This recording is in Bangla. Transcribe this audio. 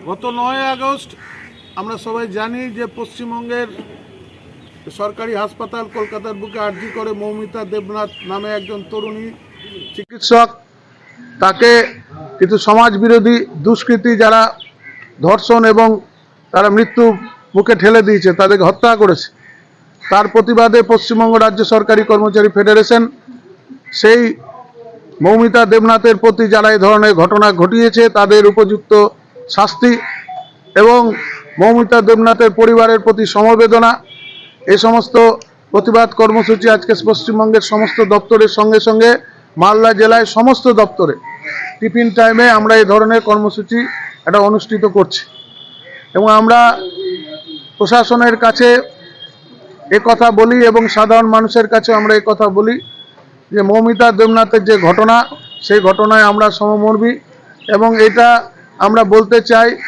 গত 9 আগস্ট আমরা সবাই জানি যে পশ্চিমবঙ্গের সরকারি হাসপাতাল কলকাতার বুকে আরজি করে মৌমিতা দেবনাথ নামে একজন তরুণী চিকিৎসক, তাকে কিছু সমাজ বিরোধী দুষ্কৃতী যারা ধর্ষণ এবং তারা মৃত্যু মুখে ঠেলে দিয়েছে, তাদেরকে হত্যা করেছে। তার প্রতিবাদে পশ্চিমবঙ্গ রাজ্য সরকারি কর্মচারী ফেডারেশন সেই মৌমিতা দেবনাথের প্রতি যারা এই ধরনের ঘটনা ঘটিয়েছে তাদের উপযুক্ত শাস্তি এবং মৌমিতা দেবনাথের পরিবারের প্রতি সমবেদনা, এই সমস্ত প্রতিবাদ কর্মসূচি আজকে পশ্চিমবঙ্গের সমস্ত দপ্তরের সঙ্গে সঙ্গে মালদা জেলায় সমস্ত দপ্তরে টিফিন টাইমে আমরা এই ধরনের কর্মসূচি এটা অনুষ্ঠিত করছি। এবং আমরা প্রশাসনের কাছে কথা বলি এবং সাধারণ মানুষের কাছে আমরা কথা বলি যে মৌমিতা দেবনাথের যে ঘটনা, সেই ঘটনায় আমরা সমমর্মী এবং এটা আমরা বলতে চাই